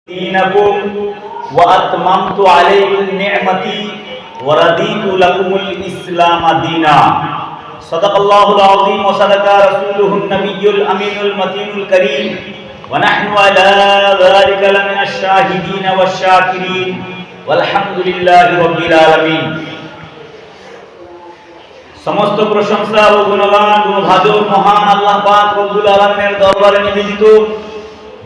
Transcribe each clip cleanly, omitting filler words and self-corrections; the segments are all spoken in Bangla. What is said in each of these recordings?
دينكم وأتممت عليكم نعمتي ورضيت لكم الإسلام دينا صدق الله العظيم وصدق رسوله النبي الأمين المتين الكريم ونحن على ذلك لمن الشاهدين والشاكرين والحمد لله رب العالمين সমস্ত প্রশংসা ও গুণগান গুণভাজন মহান আল্লাহ পাক রব্বুল আলামিনের দরবারে নিবেদিত,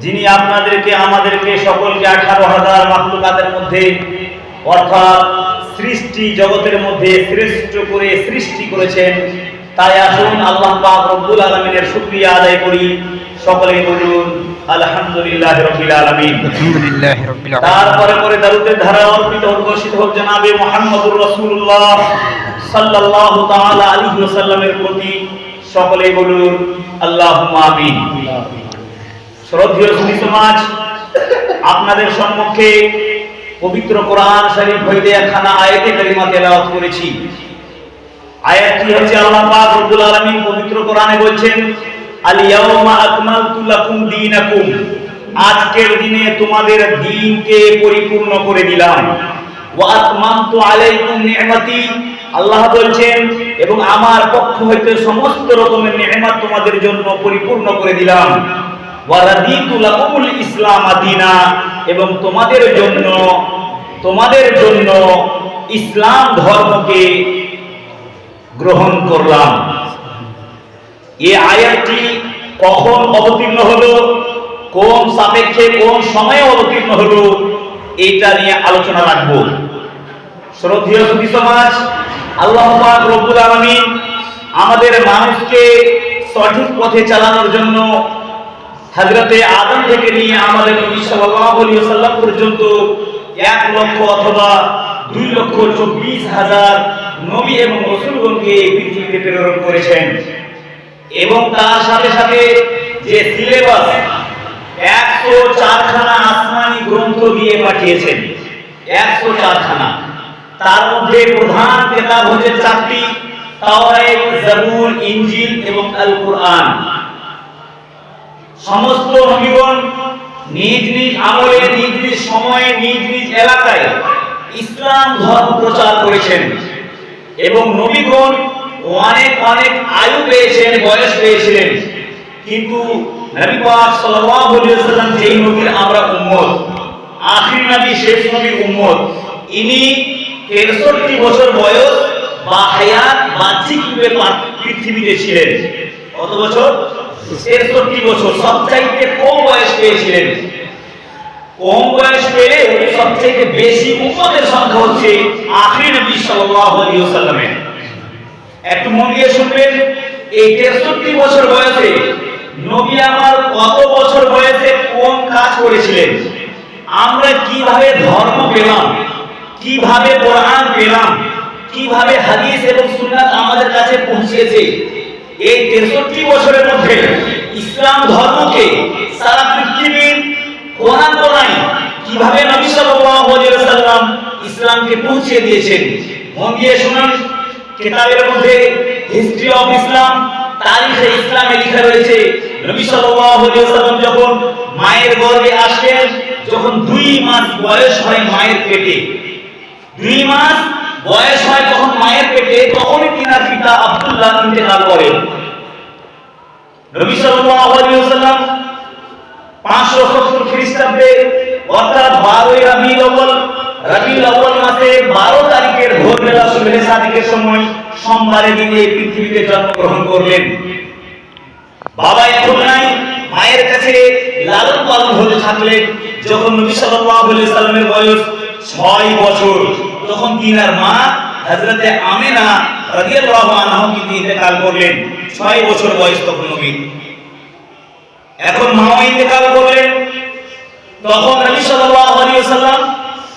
যিনি আপনাদেরকে আমাদেরকে সকলকে 18,000 মাখলুকাতের মধ্যে অর্থাৎ সৃষ্টি জগতের মধ্যে শ্রেষ্ঠ করে সৃষ্টি করেছেন। তাই আসুন আল্লাহ পাক রব্বুল আলামিনের শুকরিয়া আদায় করি। সকলে বলুন আলহামদুলিল্লাহি রাব্বিল আলামিন। আলহামদুলিল্লাহি রাব্বিল আলামিন। তারপরে দারুদের ধারা অর্পিত ঘোষিত হোক জনাবে মুহাম্মদুর রাসূলুল্লাহ সাল্লাল্লাহু তাআলা আলাইহি ওয়াসাল্লামের প্রতি। সকলে বলুন আল্লাহুম্মা আমিন। শ্রদ্ধেয় সুধী সমাজ, আপনাদের সম্মুখে পবিত্র কোরআন শরীফ হইতে একখানা আয়াতে কারিমা তেলাওয়াত করেছি। আয়াতটি হচ্ছে আল্লাহ পাক রব্বুল আলামিন পবিত্র কোরআনে বলছেন, আল ইয়াউমা আকমালতু লাকুম দীনাকুম, আজকের দিনে তোমাদের দ্বীনকে পরিপূর্ণ করে দিলাম। ওয়া আতমামতু আলাইকুম নি'মাতি, আল্লাহ বলছেন এবং আমার পক্ষ হইতে সমস্ত রকমের নি'মাত তোমাদের জন্য পরিপূর্ণ করে দিলাম। ওয়া রাদিতু লাকুমুল ইসলাম দীনা, এবং তোমাদের জন্য ইসলাম ধর্মকে গ্রহণ করলাম। এই আয়াতটি কখন অবতীর্ণ হলো, কোন সাপেক্ষে কোন সময়ে অবতীর্ণ হলো, এটা নিয়ে আলোচনা রাখব। শ্রদ্ধেয় সুধী সমাজ, আল্লাহ পাক রব্বুল আলামিন আমাদের মানুষকে সঠিক পথে চালানোর জন্য হযরতে আদম থেকে নিয়ে আমাদের নবী সাল্লাল্লাহু আলাইহি ওয়াসাল্লাম পর্যন্ত 1 লক্ষ অথবা 2,24,000 নবী এবং রাসূলগণকে পৃথিবীতে প্রেরণ করেছেন। এবং তার সাথে সাথে যে সিলেবাস 104 খানা আসমানি গ্রন্থ দিয়ে পাঠিয়েছেন, 104 খানা। তার মধ্যে প্রধান কিতাব হচ্ছে 4টি, তাওরাত, জাবুর, ইনজিল এবং আল কুরআন। সমস্ত নবীগণ নিজ নিজ আমলে, নিজ নিজ সময়ে, নিজ নিজ এলাকায় ইসলাম ধর্ম প্রচার করেছেন। এবং নবীগণ অনেক আয়ু পেয়েছেন, বয়স পেয়েছিলেন, কিন্তু নবী পাক সাল্লাল্লাহু আলাইহি ওয়াসাল্লাম যেই নবীর আমরা উম্মত, আখির নবী, শেষ নবীর উম্মত, ইনি 63 বছর বয়স বা হায়াত বাহ্যিকভাবে পৃথিবীতে ছিলেন। কত বছর? 63 বছর। সবচাইতে কম বয়স পেয়েছিলেন। কম বয়স পেলে সবচাইতে বেশি উম্মতের সংখ্যা হচ্ছে আখির নবী সাল্লাল্লাহু আলাইহি ওয়াসাল্লামের। একটু মন দিয়ে শুনবেন, এই 63 বছর বয়সে নবী আমার কত বছর বয়সে কোন কাজ করেছিলেন, আমরা কিভাবে ধর্ম পেলাম, কিভাবে কোরআন পেলাম, কিভাবে হাদিস এবং সুন্নাত আমাদের কাছে পৌঁছেছে, এই 63 বছরের মধ্যে ইসলাম ধর্মকে সারা পৃথিবীর কোরআন কোনায় কিভাবে নবী সাল্লাল্লাহু আলাইহি ওয়াসাল্লাম ইসলামকে পৌঁছে দিয়েছেন। মন দিয়ে শুনুন, কিতাবের মধ্যে হিস্ট্রি অফ ইসলাম, তারিখে ইসলামে লেখা রয়েছে নবী সাল্লাল্লাহু আলাইহি ওয়াসাল্লাম যখন মায়ের গর্ভে আসেন, যখন 2 মাস বয়স হয় মায়ের পেটে, 2 মাস বয়স হয় তখন মায়ের পেটে, তখনই তিনার পিতা আব্দুল্লাহ ইন্তেকাল করেন। নবী সাল্লাল্লাহু আলাইহি ওয়াসাল্লাম 570 খ্রিস্টাব্দে অর্থাৎ 12ই রবিউল আউয়াল মাসে 12 তারিখের ভোরবেলা সুবহে সাদিকের সময় সোমবারের দিনে পৃথিবীতে জন্মগ্রহণ করলেন। বাবা এখন নাই, মায়ের কাছে লালন পালন হতে থাকলেন। যখন নবী সাল্লাল্লাহু আলাইহি ওয়াসাল্লামের বয়স 6 বছর, তখন তিনার মা হযরতে আমিনা রাদিয়াল্লাহু আনহা তিনি ইন্তেকাল করলেন। 6 বছর বয়স তখন নবী। এখন মা ইন্তেকাল করলেন, তখন নবী সাল্লাল্লাহু আলাইহি ওয়াসাল্লাম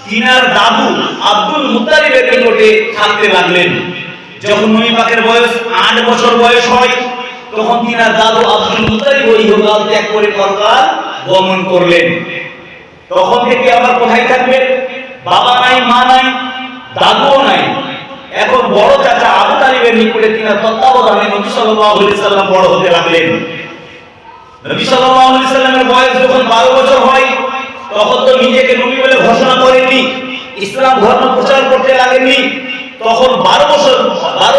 তিনার দাদু আব্দুল মুত্তালিবের নিকটে থাকতে লাগলেন। যখন নবী পাকের বয়স 8 বছর বয়স হয়, তখন তিনার দাদু আব্দুল মুত্তালিব ইহকাল ত্যাগ করে পরকাল গমন করলেন। তখন থেকে আবার কোথায় থাকবেন? বাবা নাই, মা নাই, দাদুও নাই। এখন বড় চাচা আবু তালিবের নিকটে তিনার তত্ত্বাবধানে নবী সাল্লাল্লাহু আলাইহি ওয়াসাল্লাম বড় হতে লাগলেন। নবী সাল্লাল্লাহু আলাইহি ওয়াসাল্লামের বয়স যখন 12 বছর হয়, তখন তো নিজেকে নবী বলে ঘোষণা করেননি, ইসলাম ধর্ম প্রচার করতে লাগেননি। তখন 12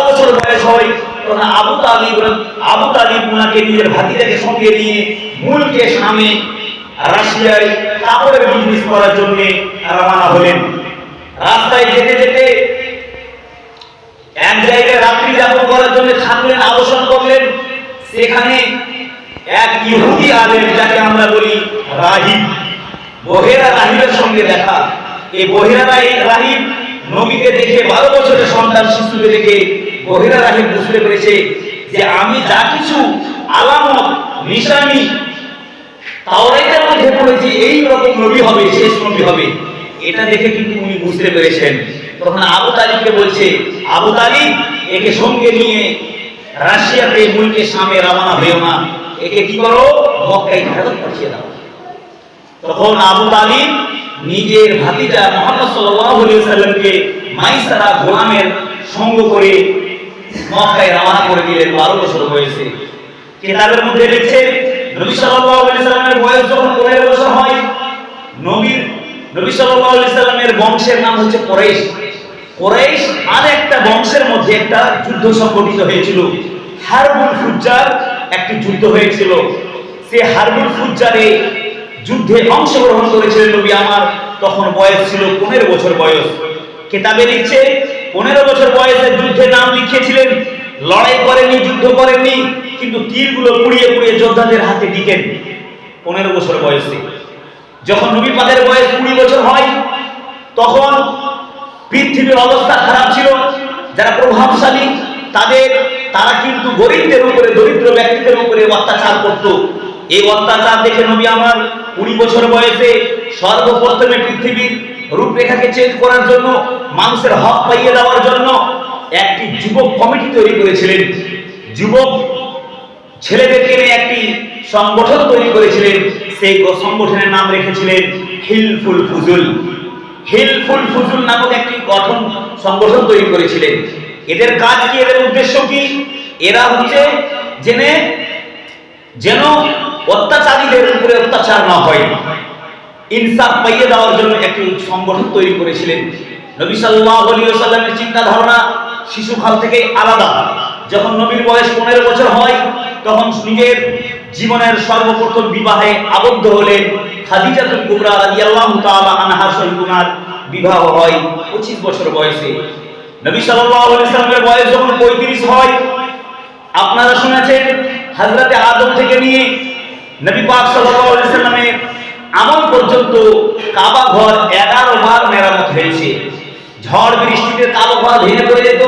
বছর বয়স হয়, তখন আবু তালিব ওনাকে নিজের ভাতিজাকে সঙ্গে নিয়ে মুলকে শামে রাশিয়ায় কাপড়ের বিজনেস করার জন্য রওনা হলেন। রাস্তায় যেতে যেতে এক জায়গায় রাত্রি যাপন করার জন্য থাকলেন, আবাসন করলেন। সেখানে এক ইহুদি আলেম, যাকে আমরা বলি রাহিব, বহেরা রাহিবের সঙ্গে দেখা। এই বহেরা রাহিব নবীকে দেখে, 12 বছরের সন্তান শিশুকে দেখে বহেরা রাহিব বুঝতে পেরেছে যে আমি যা কিছু আলামত নিশানি তাওরাতের মধ্যে পড়েছি এই রকম নবী হবে, শেষ নবী হবে, এটা দেখে কিন্তু উনি বুঝতে পেরেছেন। তখন আবু তালিবকে বলছে, আবু তালিব, একে সঙ্গে নিয়ে রাশিয়াতে মুলকে শামে রওনা হয়েও না, একে কি করো, মক্কায় ফেরত পাঠিয়ে দাও। তখন আবু তালিব নিজের ভাতিজা মুহাম্মদ সাল্লাল্লাহু আলাইহি ওয়াসাল্লামকে মাইসারা গোলামের সঙ্গ করে মক্কায় রওনা করে দিলেন। 12 বছর বয়সে। কিতাবের মধ্যে লিখছে নবী সাল্লাল্লাহু আলাইহি ওয়াসাল্লামের বয়স যখন 15 বছর হয়, নবী সাল্লাল্লাহু আলাইহি ওয়াসাল্লামের বংশের নাম হচ্ছে কুরাইশ। কুরাইশ আর একটা বংশের মধ্যে একটা যুদ্ধ সংঘটিত হয়েছিল, হারবুল ফুজ্জার একটি যুদ্ধ হয়েছিল। সেই হারবুল ফুজ্জারে যুদ্ধে অংশগ্রহণ করেছিলেন নবী আমার, তখন বয়স ছিল 15 বছর বয়স। কিতাবে লিখছে 15 বছর বয়সে যুদ্ধে নাম লিখিয়েছিলেন, লড়াই করেননি, যুদ্ধ করেননি, কিন্তু তীরগুলো পুড়িয়ে পুড়িয়ে যোদ্ধাদের হাতে দিতেন 15 বছর বয়সে। যখন নবী পাকের বয়স 20 বছর হয়, তখন পৃথিবীর অবস্থা খারাপ ছিল। যারা প্রভাবশালী তারা কিন্তু গরিবদের উপরে, দরিদ্র ব্যক্তিদের উপরে অত্যাচার করত। এই অত্যাচার দেখে নবী আমার 20 বছর বয়সে সর্বপ্রথমে পৃথিবীর রূপরেখাকে চেঞ্জ করার জন্য, মানুষের হক পাইয়ে দেওয়ার জন্য একটি যুবক কমিটি তৈরি করেছিলেন। যুবক ছেলেদেরকে নিয়ে একটি সংগঠন তৈরি করেছিলেন। সেই সংগঠনের নাম রেখেছিলেন হিলফুল ফুজুল। হিলফুল ফুজুল নামক একটি সংগঠন তৈরি করেছিলেন। এদের কাজ কি, এদের উদ্দেশ্য কি? এরা হচ্ছে যেন অত্যাচারীদের উপরে অত্যাচার না হয়, ইনসাফ পাইয়ে দেওয়ার জন্য একটি সংগঠন তৈরি করেছিলেন। নবী সাল্লাল্লাহু আলাইহি ওয়াসাল্লামের চিন্তা ধারণা শিশুকাল থেকে আলাদা। যখন নবীর বয়স 15 বছর হয়, তখন নিজের জীবনের সর্বপ্রথম বিবাহে আবদ্ধ হলেন। খাদিজাতুল কুবরা রাদিয়াল্লাহু তাআলা আনহার সহিত ওনার বিবাহ হয় 25 বছর বয়সে। নবী সাল্লাল্লাহু আলাইহি ওয়াসাল্লামের বয়স যখন 35 হয়, আপনারা শুনেছেন হযরতে আদম থেকে নিয়ে নবী পাক সাল্লাল্লাহু আলাইহি ওয়াসাল্লামের আমল পর্যন্ত কাবা ঘর 11 বার মেরামত হয়েছে। ঝড় বৃষ্টিতে কাবা ঘর ভেঙে পড়ে যেত,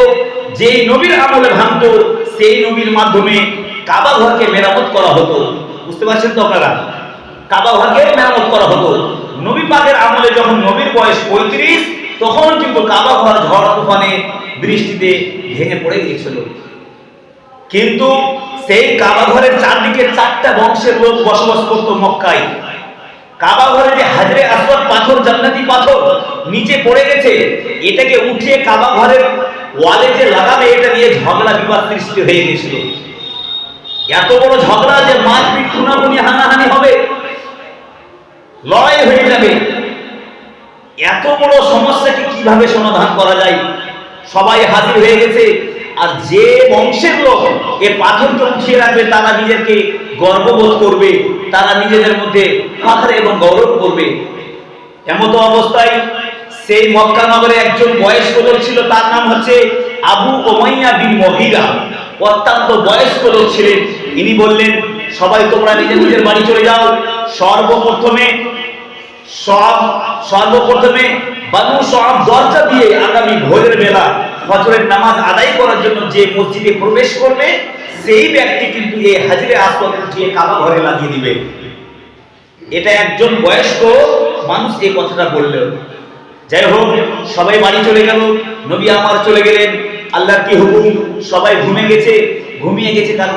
যেই নবীর আমলে ভাঙতো সেই নবীর মাধ্যমে কাবা ঘরকে মেরামত করা হতো। বুঝতে পারছেন তো আপনারা? কাবা ঘরকে মেরামত করা হতো। নবী পাকের আমলে যখন নবীর বয়স 35, তখন কিন্তু কাবা ঘর ঝড় তুফানে বৃষ্টিতে ভেঙে পড়ে গিয়েছিল। কিন্তু সেই কাবা ঘরের চারদিকে 4টা বংশের লোক বসবাস করতো মক্কায়। কাবা ঘরে যে হাজরে আসওয়াদ পাথর, জান্নাতি পাথর নিচে পড়ে গেছে, এটাকে উঠিয়ে কাবা ঘরের ওয়ালে যে লাগাবে, এটা নিয়ে ঝগড়া বিবাদ সৃষ্টি হয়ে গেছিল। এত বড় ঝগড়া যে মারপিট, খুনাখুনি, হানাহানি হবে, লড়াই হয়ে যাবে। এত বড় সমস্যাকে কিভাবে সমাধান করা যায়? সবাই হাজির হয়ে গেছে। আর যে বংশের লোক এই পাথরকে উঠিয়ে রাখবে, তারা নিজেকে গর্ববোধ করবে, তারা নিজেদের মধ্যে ফখর এবং গৌরব করবে। এমত অবস্থায় সেই মক্কা নগরে একজন বয়স্ক লোক ছিল, তার নাম হচ্ছে আবু উমাইয়া বিন মুগীরা। অত্যন্ত বয়স্ক লোক ছিলেন। ইনি বললেন, সবাই তোমরা নিজের নিজের বাড়ি চলে যাও। সর্বপ্রথমে বানু সআব দরজা দিয়ে আগামী ভোরের বেলা ফজরের নামাজ আদায় করার জন্য যে মসজিদে প্রবেশ করবে, সেই ব্যক্তি কিন্তু এই হাজরে আসওয়াদ উঠিয়ে কাবা ঘরে লাগিয়ে দিবে। এটা একজন বয়স্ক মানুষ এই কথাটা বললেন। যাই হোক, সবাই বাড়ি চলে গেল, নবী আমার চলে গেলেন। আল্লাহর কি হুকুম, সবাই ঘুমিয়ে গেছে, কারো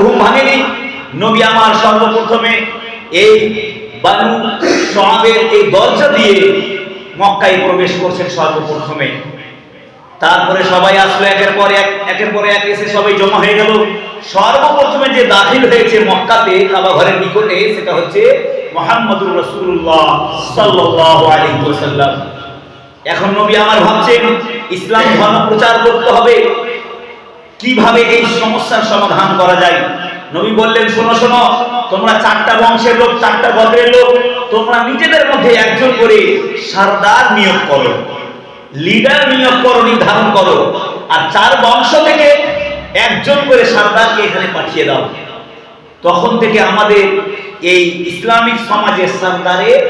ঘুম ভাঙেনি। নবী আমার সর্বপ্রথমে এই বানু সআবের এই দরজা দিয়ে মক্কায় প্রবেশ করছেন সর্বপ্রথমে। তারপরে সবাই আসলো, একের পর এক এসে সবাই জমা হয়ে গেল। সর্বপ্রথমে যে দাখিল হয়েছে মক্কাতে কাবা ঘরের নিকটে, সেটা হচ্ছে মুহাম্মদুর রাসূলুল্লাহ সাল্লাল্লাহু আলাইহি ওয়াসাল্লাম। এখন নবী আমার ভাবছেন ইসলাম ধর্ম প্রচার করতে হবে, কিভাবে এই সমস্যার সমাধান করা যায়। নবী বললেন, শোনো শোনো, তোমরা 4টা বংশের লোক, 4টা গোত্রের লোক, তোমরা নিজেদের মধ্যে একজন করে সরদার নিয়োগ করো, লিডার নিয়োগ করো, নির্ধারণ করো, আর 4 বংশ থেকে একজন করে সরদারকে এখানে পাঠিয়ে দাও। তখন থেকে আমাদের এই ইসলামিক সমাজের সরদারের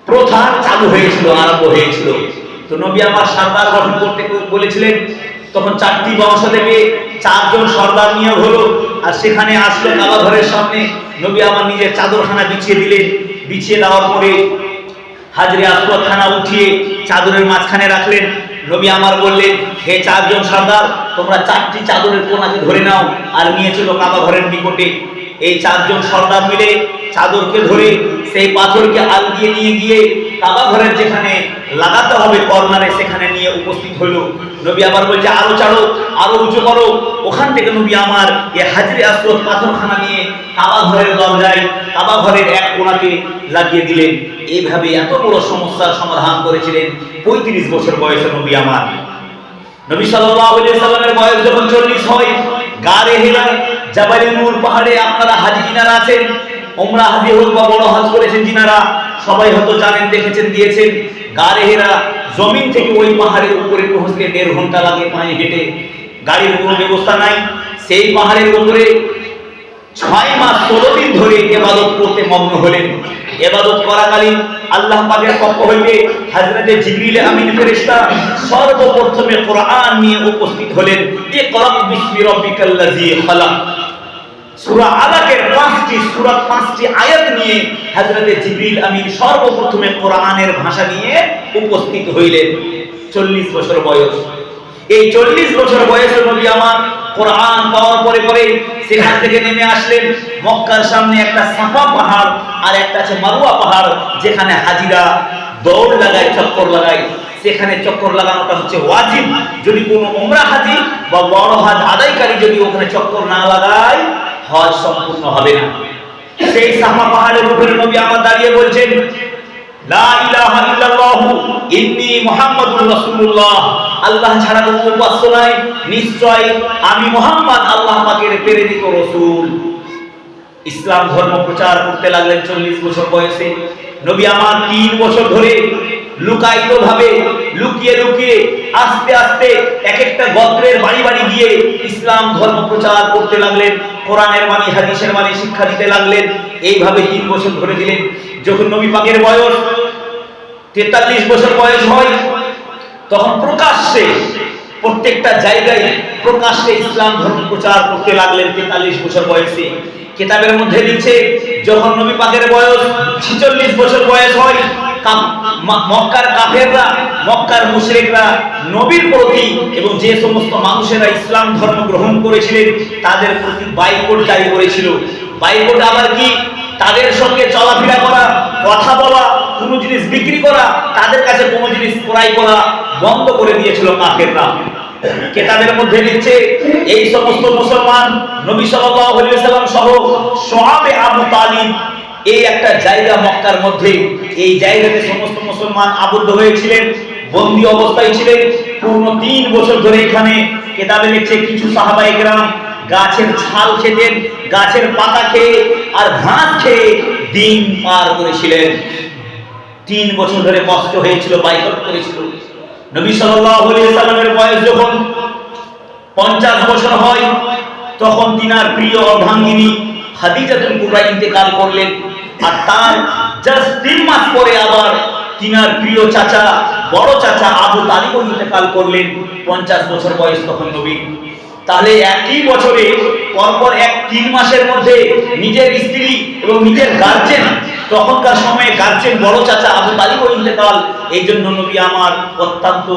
প্রথা চালু হয়েছিল, আরম্ভ হয়েছিল। তো নবী আমার সরদার গঠন করতে বলেছিলেন। তখন 4টি বংশ থেকে 4 জন সরদার নিয়োগ হলো, আর সেখানে আসলো কাবা ঘরের সামনে। নবী আমার নিজের চাদরখানা বিছিয়ে দিলেন। বিছিয়ে দেওয়ার পরে হাজরে আসওয়াদ খানা উঠিয়ে চাদরের মাঝখানে রাখলেন। নবী আমার বললেন, হে 4 জন সরদার, তোমরা 4টি চাদরের কোনাকে ধরে নাও আর নিয়ে চলো কাবা ঘরের নিকটে। এই 4 জন সরদার মিলে চাদরকে ধরে সেই পাথরকে আল দিয়ে নিয়ে গিয়ে কাবা ঘরের যেখানে লাগাতে হবে কর্নারে, সেখানে নিয়ে উপস্থিত হলো। নবী আবার বলছে, আরো চাড়ো, আরো উঁচু করো। ওখান থেকে নবী আমার এই হাজরে আসওয়াদ পাথরখানা নিয়ে কাবা ঘরের দরজায়, কাবা ঘরের এক কোণাকে লাগিয়ে দিলেন। এইভাবে এত বড় সমস্যার সমাধান করেছিলেন 35 বছর বয়সে নবী আমার। নবী সাল্লাল্লাহু আলাইহি সাল্লামের বয়স যখন 40 হয়, গারে হিরা জাবালে নূর পাহাড়ে আপনারা হাজী যিনারা আছেন, উমরা হাজী হোক বা বড় হজ করেছেন যিনারা, সবাই হয়তো জানেন, দেখেছেন, দিয়েছেন। গারে হিরা জমিন থেকে ওই পাহাড়ের উপরে পৌঁছতে 1.5 ঘন্টা লাগে পায়ে হেঁটে। গাড়ির কোনো ব্যবস্থা নাই। সেই পাহাড়ের উপরে 6 মাস 16 দিন ধরে ইবাদত করতে মগ্ন হলেন। ইবাদত করাকালীন আল্লাহ পাকের পক্ষ হইতে হযরতে জিবরিল আমিন ফেরেশতা সর্বপ্রথমে কোরআন নিয়ে উপস্থিত হলেন। ইকরা বিসমি রাব্বিকাল্লাযী খালাক, সূরা আলাকের 5টি আয়াত নিয়ে হযরতে জিবরিল আমিন সর্বপ্রথমে কোরআনের ভাষা নিয়ে উপস্থিত হইলেন। 40 বছর বয়স। এই 40 বছর বয়সে নবী আমার কোরআন পাওয়ার পরে পরে সেখান থেকে নেমে আসলেন মক্কার সামনে একটা সাফা পাহাড় আর একটা আছে মারওয়া পাহাড়, যেখানে হাজিরা দৌড় লাগায়, চক্কর লাগায়। সেখানে চক্কর লাগানোটা হচ্ছে ওয়াজিব। যদি কোনো উমরা হাজি বা বড় হজ আদায়কারী যদি ওখানে চক্কর না লাগায়, হজ সম্পূর্ণ হবে না। সেই সাফা পাহাড়ের উপরে নবী আমার দাঁড়িয়ে বলছেন, লা ইলাহা ইল্লাল্লাহ ইন্নী মুহাম্মাদুর রাসূলুল্লাহ, আল্লাহ ছাড়া কোনো উপাস্য নাই, নিশ্চয় আমি মুহাম্মদ আল্লাহ পাকের প্রেরিত রাসূল। ইসলাম ধর্ম প্রচার করতে লাগলেন 40 বছর বয়সে। নবী আমার 3 বছর ধরে লুকায়িত ভাবে, লুকিয়ে লুকিয়ে, আস্তে আস্তে এক একটা গোত্রের বাড়ি বাড়ি গিয়ে ইসলাম ধর্ম প্রচার করতে লাগলেন। কোরআনের বাণী, হাদিসের বাণী শিক্ষা দিতে লাগলেন। এইভাবে 3 বছর ধরে দিলেন। যখন নবী পাকের বয়স 43 বছর বয়স হয়, তখন প্রকাশ্যে প্রত্যেকটা জায়গায় প্রকাশ্যে ইসলাম ধর্ম প্রচার করতে লাগলেন 43 বছর বয়সে। কিতাবের মধ্যে লিখছে, যখন নবী পাকের বয়স 46 বছর বয়স হয়, মক্কার কাফেররা, মক্কার মুশরিকরা নবীর প্রতি এবং যে সমস্ত মানুষেরা ইসলাম ধর্ম গ্রহণ করেছিলেন তাদের প্রতি বাইকট জারি করেছিল। বাইকট আবার কি? তাদের সঙ্গে চলাফেরা করা, কথা বলা, কোনো জিনিস বিক্রি করা, তাদের কাছে কোনো জিনিস ক্রয় করা বন্ধ করে দিয়েছিল কাফেররা। কিতাবের মধ্যে লিখছে, এই সমস্ত মুসলমান নবী সাল্লাল্লাহু আলাইহি ওয়াসাল্লাম সহ সাহাবে আবু তালিব, এই একটা জায়গা মক্কার মধ্যে, এই জায়গাতে সমস্ত মুসলমান আবদ্ধ হয়েছিলেন, বন্দী অবস্থায় ছিলেন পূর্ণ 3 বছর ধরে। এখানে কিতাবে লিখছে, কিছু সাহাবায়ে কেরাম গাছের ছাল খেতেন, গাছের পাতা খেয়ে আর ঘাস খেয়ে দিন পার করেছিলেন। 3 বছর ধরে কষ্ট হয়েছিল, বাইকট করেছিল। নবী সাল্লাল্লাহু আলাইহি ওয়াসাল্লামের বয়স যখন 50 বছর হয়, তখন তিনার প্রিয় অর্ধাঙ্গিনী খাদিজাতুল কুবরা ইন্তেকাল করলেন। আর তার জাস্ট 3 মাস পরে আবার তিনার প্রিয় চাচা, বড় চাচা আবু তালিব ইন্তেকাল করলেন। 50 বছর বয়স তখন নবী। তাহলে একই বছরে পরপর 3 মাসের মধ্যে নিজের স্ত্রী এবং নিজের গার্জেন, তখনকার সময়ে গার্জেন বড় চাচা আবু তালিব ইন্তেকাল। এই জন্য নবী আমার অত্যন্ত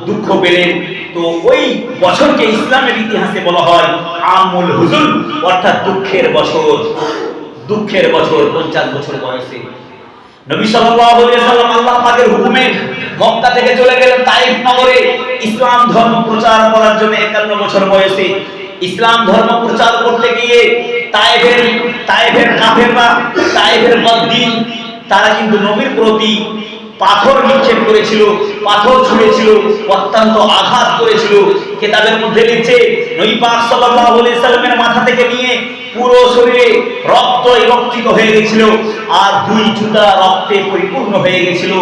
দুঃখ পেলেন। তো ওই বছরকে ইসলামের ইতিহাসে বলা হয় আমুল হুজুন, অর্থাৎ দুঃখের বছর। দুঃখের বছর 50 বছর বয়সে নবী সাল্লাল্লাহু আলাইহি ওয়াসাল্লাম আল্লাহ পাকের হুকুমে মক্কা থেকে চলে গেলেন তাইফ নগরে ইসলাম ধর্ম প্রচার করার জন্য। 51 বছর বয়সে ইসলাম ধর্ম প্রচার করতে গিয়ে তায়েফের কাফেররা, তায়েফের বদ্দিন, তারা কিন্তু নবীর প্রতি পাথর নিক্ষেপ করেছিল, পাথর ছুঁড়েছিল, অত্যন্ত আঘাত করেছিল। কিতাবের মধ্যে লিখছে নবী পাক সাল্লাল্লাহু আলাইহি সাল্লামের মাথা থেকে নিয়ে পুরো শরীরে রক্ত রক্তিত হয়ে গেছিল, আর দুই জুতা রক্তে পরিপূর্ণ হয়ে গেছিল।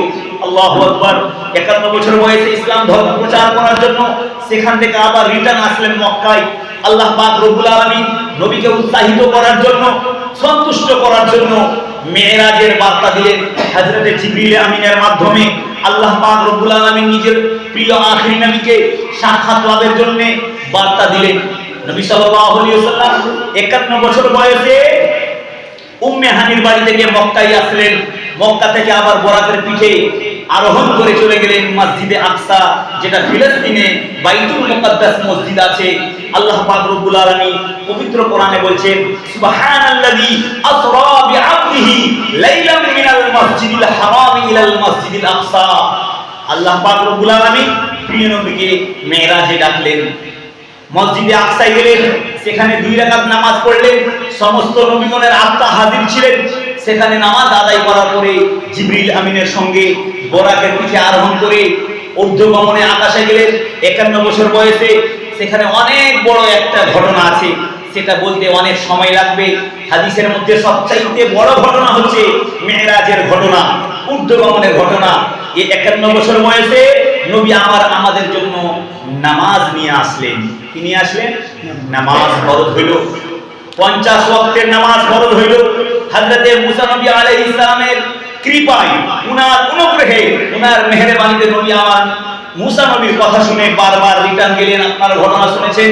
আল্লাহু আকবার। 51 বছর বয়সে ইসলাম ধর্ম প্রচার করার জন্য সেখান থেকে আবার রিটার্ন আসলেন মক্কায়। আল্লাহ পাক রব্বুল আলামিন নবীকে উৎসাহিত করার জন্য, সন্তুষ্ট করার জন্য মেরাজের বার্তা দিলেন হযরত জিবরিল আমিনের মাধ্যমে। আল্লাহ পাক রব্বুল আলামিন নিজের প্রিয় আখিরি নবীকে সাক্ষাৎ লাভের জন্য বার্তা দিলেন। নবী সাল্লাল্লাহু আলাইহি ওয়াসাল্লাম 51 বছর বয়সে উম্মে হানির বাড়ি থেকে মক্কায় আসলেন। মক্কা থেকে আবার বরাকের পিঠে আরোহণ করে চলে গেলেন মসজিদে আকসা, যেটা ফিলিস্তিনে বাইতুল মুকাদ্দাস মসজিদ আছে। আল্লাহ পাক রব্বুল আলামিন পবিত্র কোরআনে বলছেন সুবহানাল্লাযী আসরা বিআবদিহি লাইলাম মিনাল মাসজিদিল হারামি ইলাল মাসজিদিল আকসা। আল্লাহ পাক রব্বুল আলামিন প্রিয় নবীকে মেরাজে ডাকলেন, মসজিদে আকসায় গেলেন, সেখানে 2 রাকাত নামাজ পড়লেন। সমস্ত নবীগণের আত্মা হাজির ছিলেন। সেখানে নামাজ আদায় করার পরে জিবরিল আমিনের সঙ্গে বরাকের পিঠে আরোহণ করে ঊর্ধ্বগমনে আকাশে গেলেন 51 বছর বয়সে। সেখানে অনেক বড় একটা ঘটনা আছে, সেটা বলতে অনেক সময় লাগবে। হাদিসের মধ্যে সবচাইতে বড় ঘটনা হচ্ছে মেরাজের ঘটনা, ঊর্ধ্বগমনের ঘটনা। এই 51 বছর বয়সে নবী আমাদের জন্য নামাজ নিয়ে আসলেন। কি নিয়ে আসলেন? নামাজ ফরজ হইল, 50 ওয়াক্তের নামাজ ফরজ হইল। হযরত মুসা নবী আলাইহিস সালামের কৃপায়, উনার অনুগ্রহে, উনার মেহেরবানিতে নবী মুসা নবীর কথা শুনে বারবার রিটার্ন গেলেন। আপনারা ঘটনা শুনেছেন,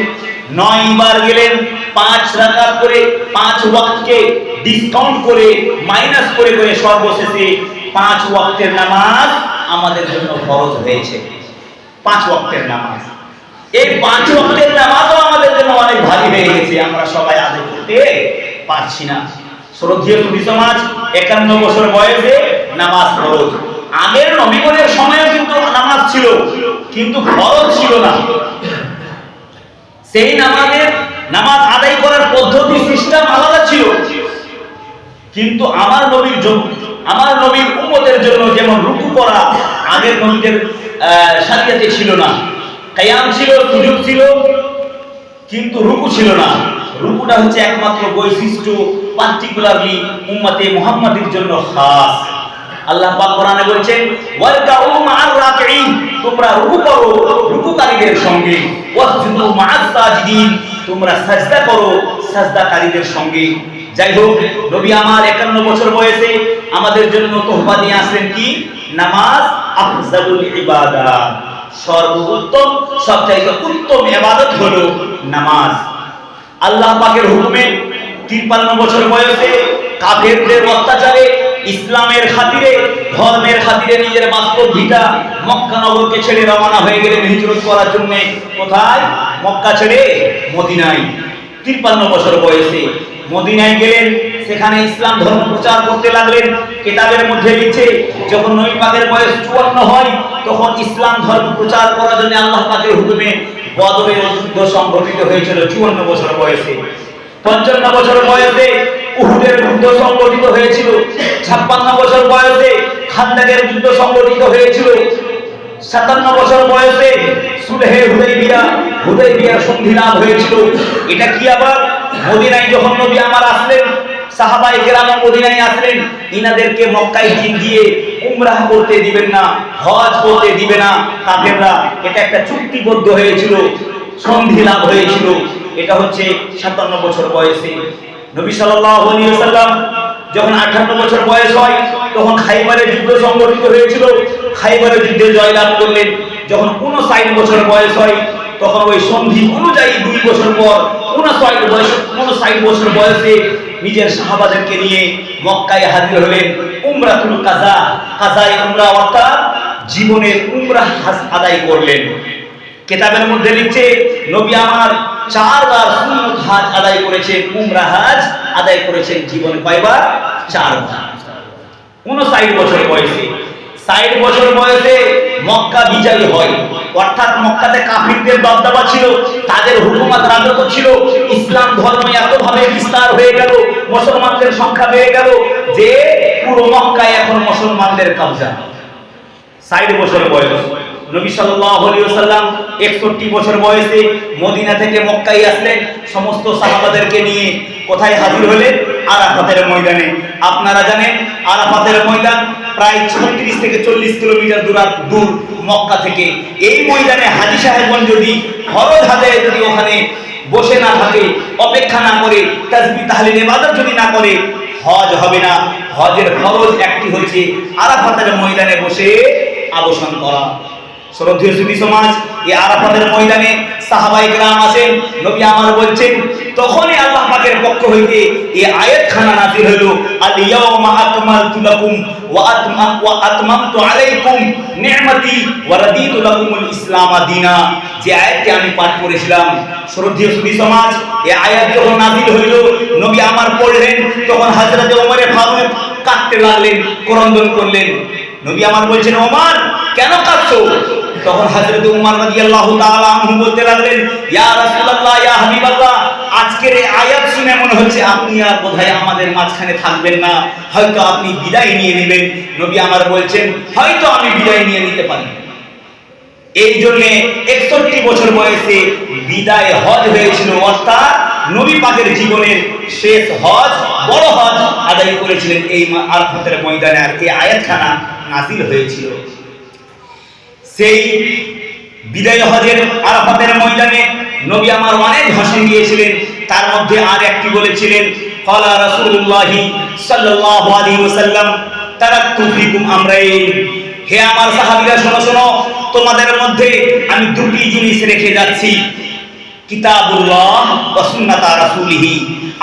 9 বার গেলেন, 5 রাকাত করে 5 ওয়াক্তকে ডিসকাউন্ট করে মাইনাস করে করে সর্বশেষে 5 ওয়াক্তের নামাজ আমাদের জন্য ফরজ হয়েছে। 5 ওয়াক্তের নামাজ, এই 5 ওয়াক্তের নামাজও আমাদের জন্য অনেক ভারী হয়ে গেছে, আমরা সবাই আদায় করতে পারছি না। শ্রদ্ধেয় নবী সমাজ, 51 বছর বয়সে নামাজ ফরজ। আগের নবীগণের সময়ও কিন্তু নামাজ ছিল, কিন্তু ফরজ ছিল না। সেই নামাজ আদায় করার পদ্ধতি, সিস্টেম আলাদা ছিল। কিন্তু আমার নবীর উম্মতের জন্য যেমন রুকু করা আগের নবীদের শরীয়তে ছিল না, কিয়াম ছিল, সুজুদ ছিল, কিন্তু রুকু ছিল না। রুকুটা হচ্ছে একমাত্র বৈশিষ্ট্য, পার্টিকুলারলি উম্মতে মুহাম্মাদের জন্য খাস। আল্লাহ পাক কোরআনে বলছেন ওয়ারকাউ মা'আর রাকিঈন, তোমরা রুকু করো রুকুকারীদের সঙ্গে, ওয়াসজুদু মা'আস সাজিদিন, তোমরা সাজদা করো সাজদাকারীদের সঙ্গে। যাই হোক, নবী আমার 51 বছর বয়সে আমাদের জন্য তোহফা নিয়ে আসলেন কি? নামাজ আফজালুল ইবাদাত, সর্বোত্তম সবচাইতে উত্তম ইবাদত হলো নামাজ। আল্লাহ পাকের হুকুমে 53 বছর বয়সে কাফেরদের অত্যাচারে ইসলামের খাতিরে, ধর্মের খাতিরে নিজের বাস্তব ভিটা মক্কা নগরকে ছেড়ে রওনা হয়ে গেলেন হিজরত করার জন্য। কোথায়? মক্কা ছেড়ে মদিনায়। 53 বছর বয়সে মদিনায় গেলেন, সেখানে ইসলাম ধর্ম প্রচার করতে লাগলেন। কিতাবের মধ্যে লিখছে যখন নবী পাকের বয়স 54 হয়, তখন ইসলাম ধর্ম প্রচার করার জন্য আল্লাহ পাকের হুকুমে বদরের যুদ্ধ সংঘটিত হয়েছিল 54 বছর বয়সে। 55 বছর বয়সে উহুদের যুদ্ধ সংঘটিত হয়েছিল। 56 বছর বয়সে খান্দাকের যুদ্ধ সংঘটিত হয়েছিল। 57 বছর বয়সে সুলহে হুদাইবিয়ার সন্ধি লাভ হয়েছিল। এটা কি আবার মদিনায় যখন নবী আমার আসলেন, সাহাবায়ে কেরাম মদিনায় আসলেন, ইনাদেরকে মক্কায় গিয়ে উমরাহ করতে দিবেন না, হজ করতে দিবে না কাফেররা। এটা একটা চুক্তিবদ্ধ হয়েছিল, সন্ধি লাভ হয়েছিল। এটা হচ্ছে 57 বছর বয়সে। নবী সাল্লাল্লাহু আলাইহি ওয়াসাল্লাম যখন 58 বছর বয়স হয়, তখন খাইবারের যুদ্ধ সংঘটিত হয়েছিল। খাইবারের যুদ্ধে জয়লাভ করলেন। যখন 59 বছর বয়স হয়, তখন ওই সন্ধি অনুযায়ী 2 বছর পর 59 বছর বয়সে নিজের সাহাবাদেরকে নিয়ে মক্কায় হাজির হলেন। উমরাতুল কাজা, কাজায়ে উমরা অর্থাৎ জীবনের উমরাহ হজ আদায় করলেন। কিতাবের মধ্যে লিখছে নবী আমার 4 বার সুন্নত হজ আদায় করেছেন, উমরা হজ আদায় করেছেন জীবনে কয়বার? 4 বার। 59 বছর বয়সে, 60 বছর বয়সে মক্কা বিজয় হয়। অর্থাৎ মক্কাতে কাফিরদের দবদবা ছিল, তাদের হুকুমত রাজত্ব ছিল। ইসলাম ধর্ম এতভাবে বিস্তার হয়ে গেল, মুসলমানদের সংখ্যা বেড়ে গেল যে পুরো মক্কায় এখন মুসলমানদের কবজা। 60 বছর বয়স নবী সাল্লাল্লাহু আলাইহি ওয়াসাল্লাম 61 বছর বয়সে মদিনা থেকে মক্কায় আসলেন সমস্ত সাহাবাদেরকে নিয়ে। কোথায় হাজির হলেন? আরাফাতের ময়দানে। আপনারা জানেন আরাফাতের ময়দান প্রায় 36 থেকে 40 কিলোমিটার দূর মক্কা থেকে। এই ময়দানে হাজী সাহেবগণ যদি ফরজ আদায়ে যদি ওখানে বসে না থাকে, অপেক্ষা না করে, তাসবিহ তাহলিল ইবাদত যদি না করে, হজ হবে না। হজের ফরজ একটি হচ্ছে আরাফাতের ময়দানে বসে অবস্থান করা। শ্রদ্ধেয় সুধী সমাজ, এই আরাফাতের ময়দানে সাহাবায়ে কেরাম আছেন। নবী আমার বলছেন তখনই আল্লাহ পাকের পক্ষ হইতে এই আয়াতখানা নাযিল হলো, আল ইয়াউমা আকমালতু লাকুম ওয়া আতমামতু আলাইকুম নি'মাতি ওয়া রাদিতু লাকুমুল ইসলাম দীনা। যে আয়াতটি আমি পাঠ করেছিলাম, শ্রদ্ধেয় সুধী সমাজ, এই আয়াত যখন নাযিল হইল নবী আমার পড়লেন, তখন হযরত ওমর ফারুক কাঁদতে লাগলেন, ক্রন্দন করলেন। নবী আমার বলছেন, ওমর কেন কাঁদছো? তখন হযরত উমর রাদিয়াল্লাহু তাআলা আনহু বলতে লাগলেন, ইয়া রাসূলুল্লাহ, ইয়া হাবিবাল্লাহ, আজকের এই আয়াত শুনে মনে হচ্ছে আপনি আর বোধহয় আমাদের মাঝখানে থাকবেন না, হয়তো আপনি বিদায় নিয়ে নেবেন। নবী আমার বলছেন, হয়তো আমি বিদায় নিয়ে নিতে পারি। এই জন্য 61 বছর বয়সে বিদায় হজ হয়েছিল, অর্থাৎ নবী পাকের জীবনের শেষ হজ, বড় হজ আদায় করেছিলেন এই আরাফাতের ময়দানে। আর এই আয়াতখানা নাযিল হয়েছিল সেই বিদায় হজের আরাফাতের ময়দানে। নবী আমার অনেক ভাষণ দিয়েছিলেন, তার মধ্যে আর একটি বলেছিলেন, ক্বালা রাসূলুল্লাহি সাল্লাল্লাহু আলাইহি ওয়াসাল্লাম তারাকতু ফিকুম আমরাইন। হে আমার সাহাবীরা, শোনো শোনো, তোমাদের মধ্যে আমি দুটি জিনিস রেখে যাচ্ছি, কিতাবুল্লাহ ওয়া সুন্নাত রাসূলিহি।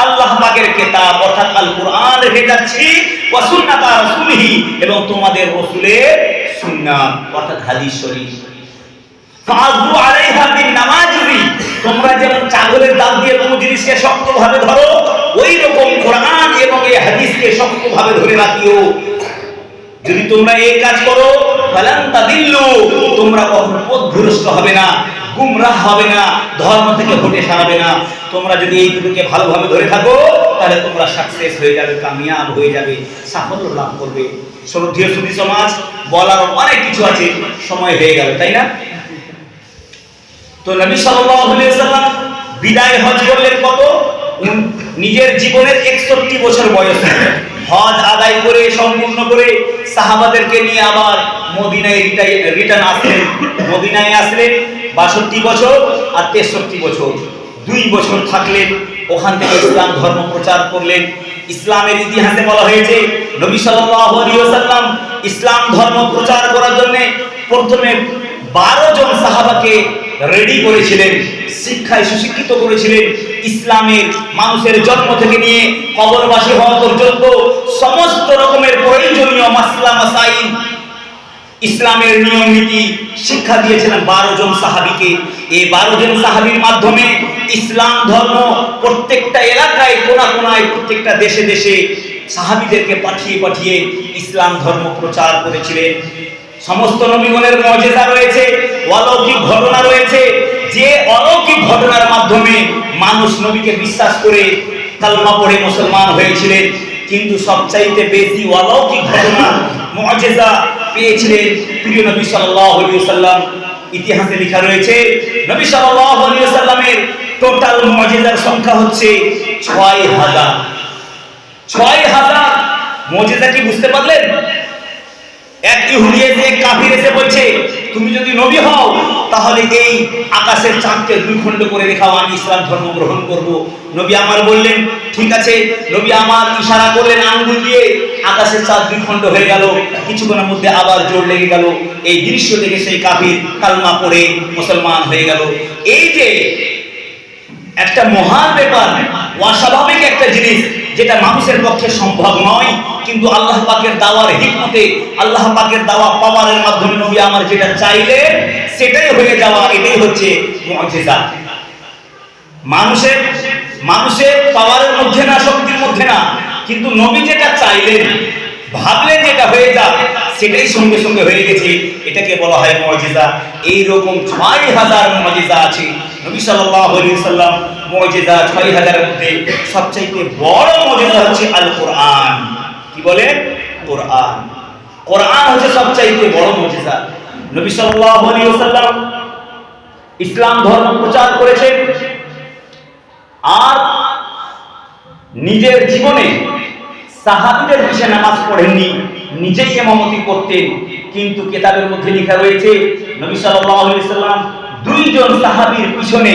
আল্লাহ পাকের কিতাব অর্থাৎ আল কুরআন রেখে যাচ্ছি, ওয়া সুন্নাত রাসূলিহি, এবং তোমাদের রাসূলের সুন্নাত অর্থাৎ হাদিস শরীফ। ফাযু আলাইহা বিন নামাজিবি, তোমরা যেমন চাদরের দাল দিয়ে কোনো জিনিসকে শক্তভাবে ধরো, ওই রকম কোরআন এবং এই হাদিসকে শক্তভাবে ধরে রাখিও। যদি তোমরা এই কাজ করো, ফালান তাদিল্লু, তোমরা কখনো পথভ্রষ্ট হবে না, গুমরাহ হবে না, ধর্ম থেকে হটে সরাবে না। তোমরা যদি এই দুটোকে ভালোভাবে ধরে থাকো, তাহলে তোমরা সাকসেস হয়ে যাবে, কামিয়াব হয়ে যাবে, সাফল্য লাভ করবে। শ্রদ্ধেয় সুধী সমাজ, বলার অনেক কিছু আছে, সময় হয়ে গেল, তাই না? তো নবী সাল্লাল্লাহু আলাইহি ওয়াসাল্লাম বিদায় হজ করলেন কত? নিজের জীবনের 61 বছর বয়সে হজ আদায় করে সম্পূর্ণ করে সাহাবাদেরকে নিয়ে আবার মদিনায় রিটার্ন আসলেন। মদিনায় আসলেন 62 বছর আর 63 বছর, 2 বছর থাকলেন। ওখান থেকে ইসলাম ধর্ম প্রচার করলেন। ইসলামের ইতিহাসে বলা হয়েছে নবী সাল্লাল্লাহু আলাইহি ওয়াসাল্লাম ইসলাম ধর্ম প্রচার করার জন্য প্রথমে 12 জন সাহাবাকে রেডি করেছিলেন, শিক্ষায় সুশিক্ষিত করেছিলেন। ইসলামের মানুষের জন্ম থেকে নিয়ে কবরবাসী হওয়া পর্যন্ত সমস্ত রকমের প্রয়োজনীয় মাসলা মাসাইল, ইসলামের নিয়ম নীতি শিক্ষা দিয়েছিলেন 12 জন সাহাবীকে। এই 12 জন সাহাবীর মাধ্যমে ইসলাম ধর্ম প্রত্যেকটা এলাকায়, কোনায়, প্রত্যেকটা দেশে দেশে সাহাবীদেরকে পাঠিয়ে পাঠিয়ে ইসলাম ধর্ম প্রচার করেছিলেন। সমস্ত নবীগণের মুজিজা রয়েছে, অলৌকিক ঘটনা রয়েছে, যে অলৌকিক ঘটনার মাধ্যমে মানুষ নবীকে বিশ্বাস করে কালমা পড়ে মুসলমান হয়েছিলেন। কিন্তু সবচাইতে বেশি অলৌকিক ঘটনা, মুজিজা পেয়েছিলেন প্রিয় নবী সাল্লাল্লাহু আলাইহি ওয়াসাল্লাম। ইতিহাসে লেখা রয়েছে নবী সাল্লাল্লাহু আলাইহি ওয়াসাল্লামের টোটাল মুজিজার সংখ্যা হচ্ছে 6000। 6000 মুজিজা কি বুঝতে পারলেন? এক ইহুদি এসে, কাফির এসে বলছে, তুমি যদি নবী হও তাহলে এই আকাশের চাঁদকে 2 খণ্ড করে দেখাও, আমি ইসলাম ধর্ম গ্রহণ করব। নবী আমার বললেন ঠিক আছে। নবী আমার ইশারা করলেন আঙ্গুল দিয়ে, আকাশের চাঁদ 2 খণ্ড হয়ে গেল। কিছুক্ষণের মধ্যে আবার জোর লেগে গেল। এই দৃশ্য দেখে সেই কাফির কালমা পড়ে মুসলমান হয়ে গেল। এই যে একটা মহান ব্যাপার, অস্বাভাবিক একটা জিনিস, যেটা মানুষের পক্ষে সম্ভব নয়, কিন্তু আল্লাহ পাকের দাওয়ার হিকমতে, আল্লাহ পাকের দাওয়া পাওয়ারের মাধ্যমে নবী আমার যেটা চাইলে সেটাই হয়ে যাওয়া, এটাই হচ্ছে মুজিজা। মানুষের পাওয়ারের মধ্যে না, শক্তির মধ্যে না, কিন্তু নবী যেটা চাইলেন, ভাবলেন যেটা হয়ে যাক, সেটাই সঙ্গে সঙ্গে হয়ে গেছে, এটাকে বলা হয় মুজিজা। এইরকম ৬০০০ মুজিজা আছে। নবী সাল্লাল্লাহু আলাইহি ওয়াসাল্লাম মুজিজা ৬০০০ এর মধ্যে সবচেয়ে বড় মুজিজা হচ্ছে আল কোরআন। কি বলে? কোরআন। কোরআন হচ্ছে সবচেয়ে বড় মুজিজা। নবী সাল্লাল্লাহু আলাইহি ওয়াসাল্লাম ইসলাম ধর্ম প্রচার করেছেন, আর নিজের জীবনে সাহাবীদের পিছনে নামাজ পড়েননি, নিজেই ইমামতি করতেন। কিন্তু কিতাবের মধ্যে লেখা রয়েছে নবী সাল্লাল্লাহু আলাইহি ওয়াসাল্লাম দুইজন সাহাবীর পিছনে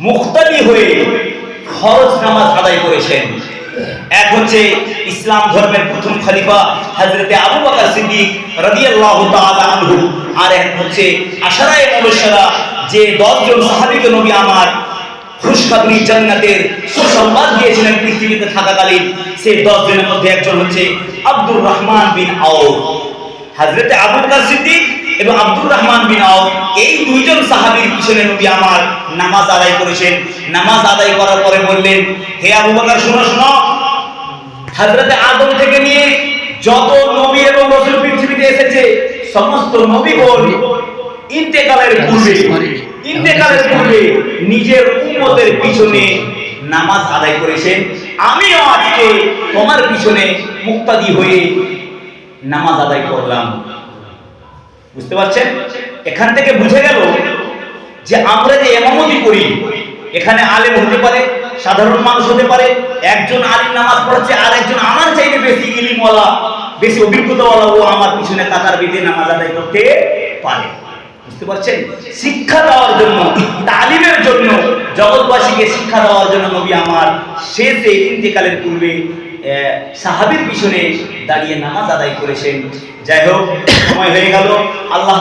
মুক্তাদি হয়ে ফরজ নামাজ আদায় করেছেন। এক হচ্ছে ইসলাম ধর্মের প্রথম খলিফা হযরতে আবু বকর সিদ্দিক রাদিয়াল্লাহু তাআলা আনহু, আর এক হচ্ছে আশারায়ে মুবাশশারা, যে 10 জন সাহাবীকে নবী আমার খুশখবরি জান্নাতের সুসংবাদ দিয়েছিলেন পৃথিবীতে থাকাকালীন। সেই 10 জনের মধ্যে একজন হচ্ছে আব্দুর রহমান বিন আউফ। হযরতে আবু বকর সিদ্দিক এবং আব্দুর রহমান বিন আউফ, এই দুইজন সাহাবীর পিছনে নবী আমার নামাজ আদায় করেছেন। নামাজ আদায় করার পরে বললেন, হে আবু বকর শোনো শোনো, হযরতে আদম থেকে নিয়ে যত নবী এবং রাসূল পৃথিবীতে এসেছে সমস্ত নবীগণ ইন্তেকালের পূর্বে নিজের উম্মতের পিছনে নামাজ আদায় করেছেন। আমিও আজকে তোমার পিছনে মুক্তাদি হয়ে নামাজ আদায় করলাম। বুঝতে পারছেন? এখান থেকে বুঝে গেল যে আমরা যে ইমামতি করি, এখানে আলেম হতে পারে, সাধারণ মানুষ হতে পারে। একজন আলিম নামাজ পড়ছে, আর একজন আমার চাইতে বেশি ইলমওয়ালা, বেশি অভিজ্ঞতাওয়ালা, ও আমার পিছনে কাতার বেঁধে নামাজ আদায় করতে পারে। বুঝতে পারছেন? শিক্ষা দেওয়ার জন্য, তালিমের জন্য, জগৎবাসীকে শিক্ষা দেওয়ার জন্য নবী আমার শেষে ইন্তেকালের পূর্বে সাহাবীর পিছনে দাঁড়িয়ে নামাজ আদায় করেছেন। যাই হোক, সময় হয়ে গেল। আল্লাহ